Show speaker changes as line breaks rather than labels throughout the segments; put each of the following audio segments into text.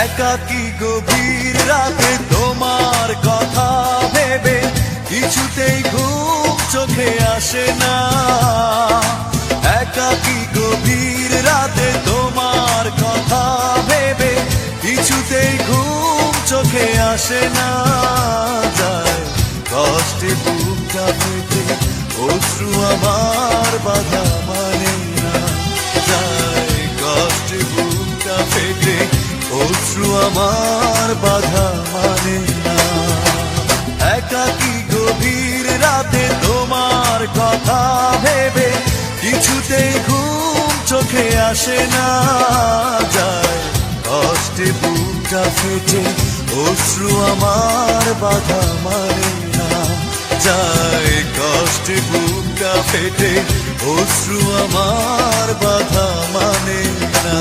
একাকী গভীর রাতে তোমার কথা ভেবে কিছুতেই ঘুম চোখে আসে না। একাকী গভীর রাতে তোমার কথা ভেবে কিছুতেই ঘুম চোখে আসে না। যায় কষ্টে বুকটা ফেটে অশ্রু আমার বাধা মানে না। যায় কষ্টে বুকটা ফেটে অশ্রু আমার বাধা মানে না। একাকী গভীর রাতে তোমার কথা ভেবে কিছুতেই ঘুম চোখে আসে না। যায় কষ্টে বুকটা ফেটে অশ্রু আমার বাধা মানে না। যায় কষ্টে বুকটা ফেটে অশ্রু আমার বাধা মানে না।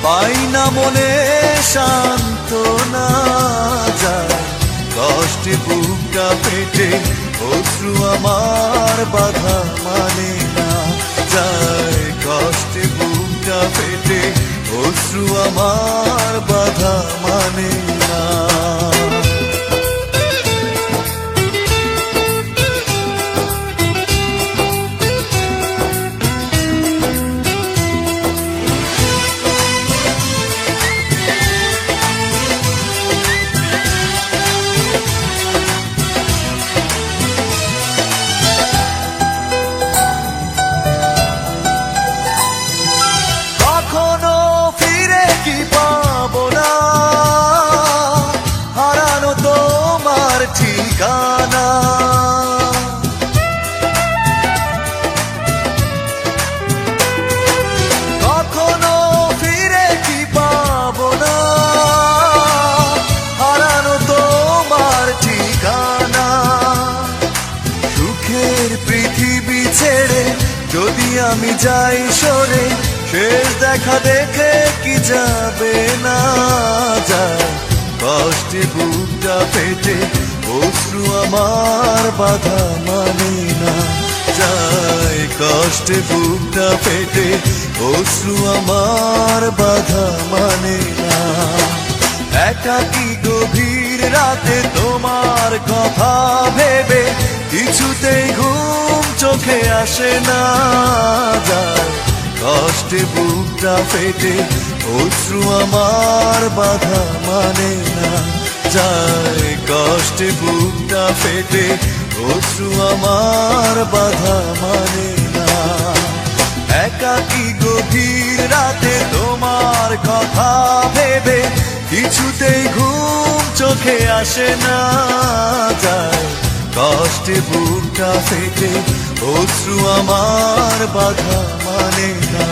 পাই না মনে সান্ত্বনা। যায় কষ্টে বুকটা ফেটে অশ্রু আমার বাধা মানে না। যায় কষ্টে বুকটা ফেটে অশ্রু আমার বাধা মানে না। ঠিকানা কখনো ফিরে কি পাবো না। হারানো তোমার ঠিকানা। সুখের পৃথিবী ছেড়ে যদি আমি যাই সরে, শেষ দেখা দেখে কি যাবে না। যায় কষ্টে বুকটা ফেটে অশ্রু আমার বাধা মানে না। যায় কষ্টে বুকটা ফেটে অশ্রু আমার বাধা মানে না। একাকী গভীর রাতে তোমার কথা ভেবে কিছুতেই ঘুম চোখে আসে না। যায় কষ্টে বুকটা ফেটে অশ্রু আমার বাধা মানে না। যায় কষ্টে বুকটা ফেটে অশ্রু আমার বাধা মানে না। একাকী গভীর রাতে তোমার কথা ভেবে কিছুতেই ঘুম চোখে আসে না। যায় কষ্টে বুকটা ফেটে অশ্রু আমার বাধা মানে না।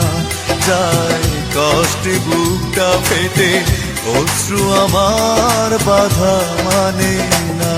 যায় কষ্টে বুকটা ফেটে অশ্রু আমার বাধা মানে না।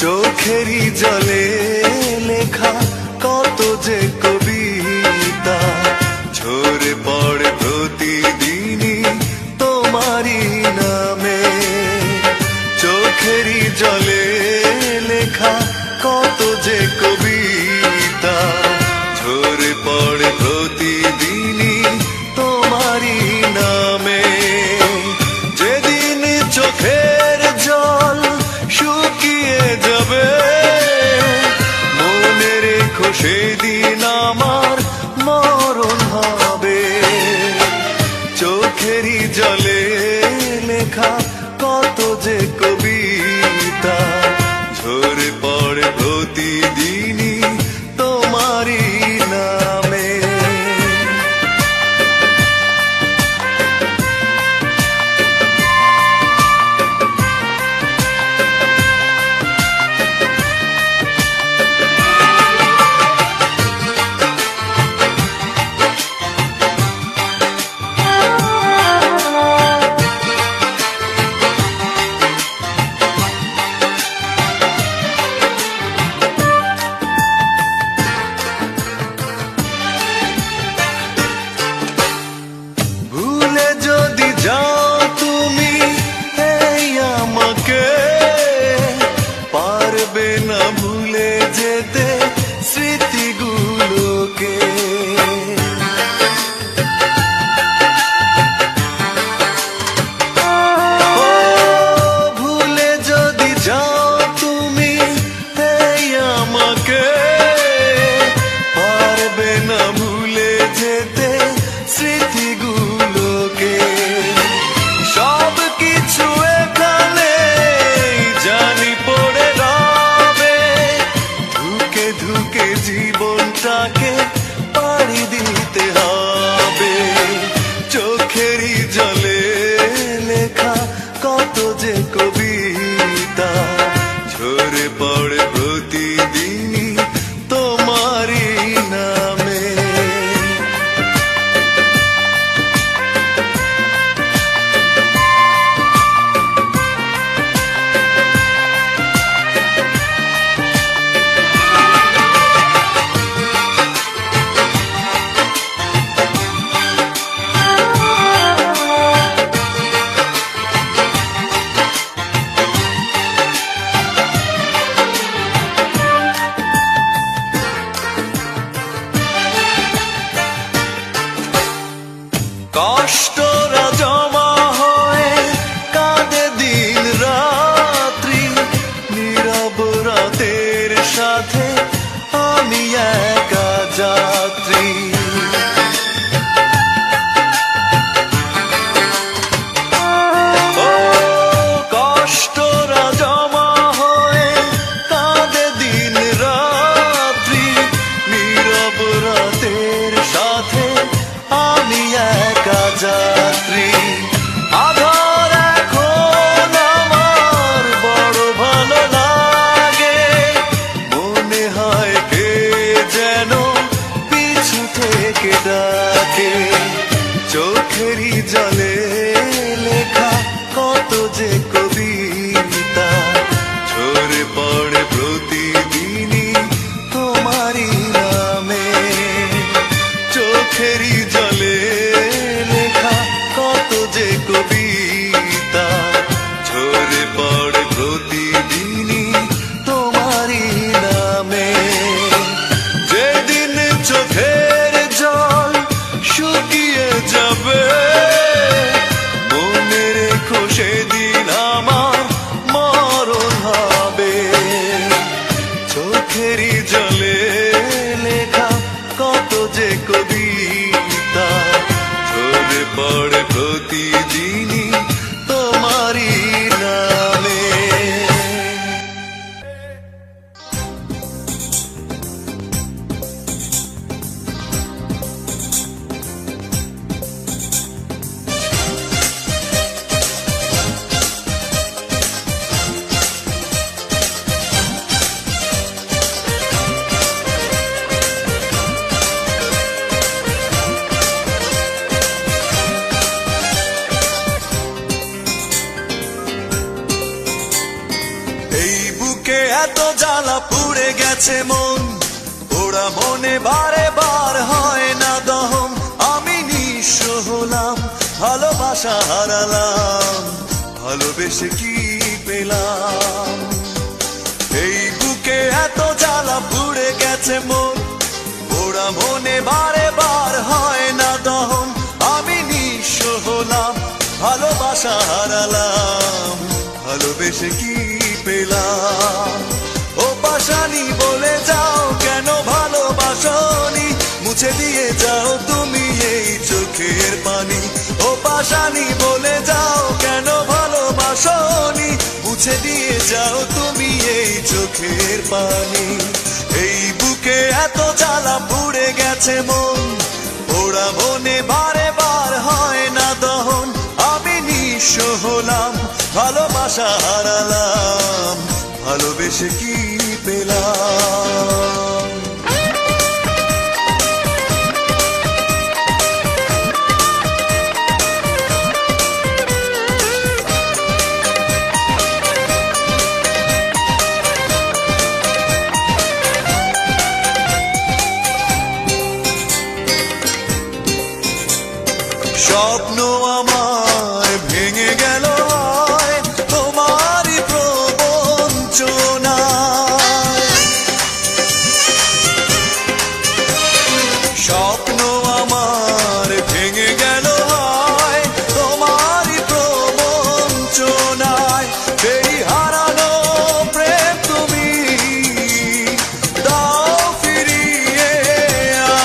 চোখেরই জলে লেখা কত যে কবিতা ঝরে পড়ে প্রতিদিনই তোমারই নামে। লেখা কত যে কবিতা ঝরে পড়ে প্রতিদিনই তোমারই নামে। ভুলে যদি যাও তুমি এই আমাকে, পারবে না ভুলে যেতে স্মৃতিগুলোকে। ভুলে যদি যাও তুমি এই আমাকে, পারবে না ভুলে যেতে স্মৃতিগুলোকে। সব কিছু এখানে জানি পড়ে রবে, ধুকে ধুকে জীবনটাকে পাড়ি দিতে হবে। চোখেরই জলে লেখা কত যে কবিতা ঝরে পড়ে প্রতিদিনই তোমারই নামে। কষ্টরা জমা হয়ে কাঁদে দিন রাত্রি, নীরব রাতের সাথে আমি একা যাত্রী। ও কষ্টরা জমা হয়ে কাঁদে দিন রাত্রি, নীরব রাতের সাথে আমি একা যাত্রী। আধার এখন আমার বড় ভালো লাগে, মনে হয় কে যেন পিছু থেকে ডাকে। চোখেরই জলে লেখা কত যে কবিতা ঝরে পড়ে প্রতিদিনই তোমারই নামে। চোখেরই জলে লেখা কত যে কবিতা ঝরে পড়ে প্রতিদিনই তোমারই নামে। যেদিন চোখের জল শুকিয়ে যাবে, মনে রেখো সেদিন আমার মরণ হবে। চোখেরই জলে লেখা কত যে কবিতা ঝরে পড়ে প্রতিদিনই তোমারই নামে। এত জ্বালা পুড়ে গেছে মন, ওরা মনে বারে বার হয় না দহন। আমি নিঃস্ব হলাম, ভালোবাসা হারালাম, ভালোবেসে কি পেলাম? এই বুকে এত জ্বালা পুড়ে গেছে মন, ওরা মনে বারে বার হয় না দহন। আমি নিঃস্ব হলাম, ভালোবাসা হারালাম, ভালোবেসে কি পেলাম? ও পাশানি বলে যাও কেন ভালোবাসনি, মুছে দিয়ে যাও তুমি এই চোখের পানি। ও পাশানি বলে যাও কেন ভালো মুছে দিয়ে যাও তুমি এই চোখের পানি। এই বুকে এত জ্বালা পুড়ে গেছে মন, ওরা মনে বারে বার হয় না দহন। আমি নিঃস্ব হলাম, ভালোবাসা হারালাম, ভালোবেসে কি পেলাম? স্বপ্ন আমার ভেঙে গেল হয় তোমারই প্রবঞ্চনায়। স্বপ্ন আমার ভেঙে গেল হয় তোমারই প্রবঞ্চনায়। সেই হারানো প্রেম তুমি দাও ফিরিয়ে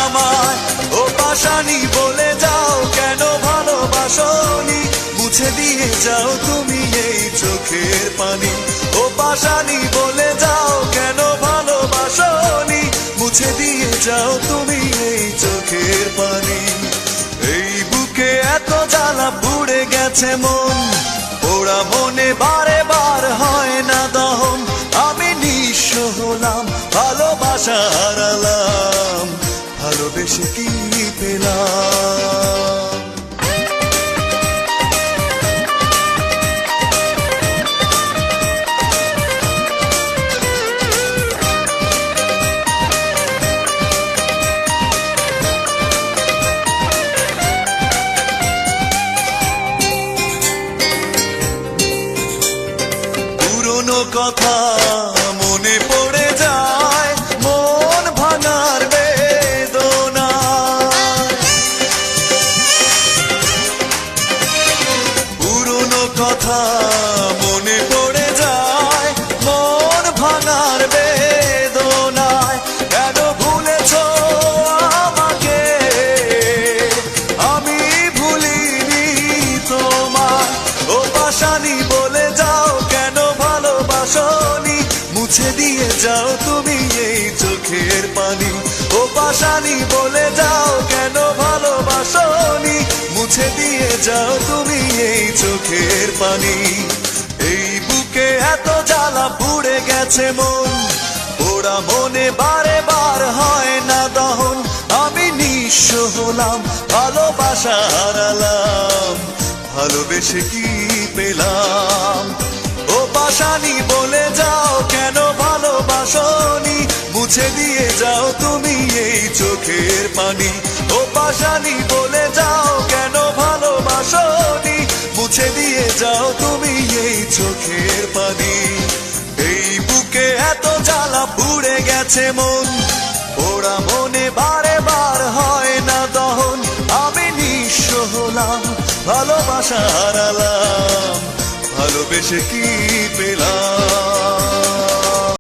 আমায়। ও পাশানি বলে যাও কেন ভালোবাসনি, মুছে দিয়ে যাও তুমি এই চোখের পানি। ও পাশানি বলে যাও কেন ভালোবাসনি, মুছে দিয়ে যাও তুমি এই চোখের পানি। এই বুকে এত জ্বালা পুড়ে গেছে মন, ওরা মনে বারে বার হয় না দহন। আমি নিঃস্ব হলাম, ভালোবাসা হারালাম, ভালোবেসে কি পেলাম? পুরনো কথা মনে পড়ে যায়, মন ভাঙার বেদনা। পুরনো কথা মনে পড়ে যায়, মন ভাঙার বেদনায়। কেন ভুলেছ আমাকে, আমি ভুলিনি তোমায়। ও পাশানি বলে যাও কেন ভালোবাসনি, মুছে দিয়ে যাও তুমি এই চোখের পানি। ও পাশানি বলে যাও কেন ভালোবাসনি, মুছে দিয়ে যাও তুমি এই চোখের পানি। এই বুকে এত জ্বালা পুড়ে গেছে মন, ওরা মনে বারে বার হয় না দহন। আমি নিঃস্ব হলাম, ভালোবাসা হারালাম, ভালোবেসে কি পেলাম? ও পাশানি বলে যাও কেন ভালোবাসনি, মুছে দিয়ে যাও তুমি এই চোখের পানি। ও পাশানি বলে যাও কেন ভালোবাসনি, মুছে দিয়ে যাও তুমি এই চোখের পানি। এই বুকে এত জ্বালা পুড়ে গেছে মন, ওরা মনে বারে বার হয় না দহন। আমি নিঃস্ব হলাম, ভালোবাসা হারালাম, ভালোবেসে কি পেলাম?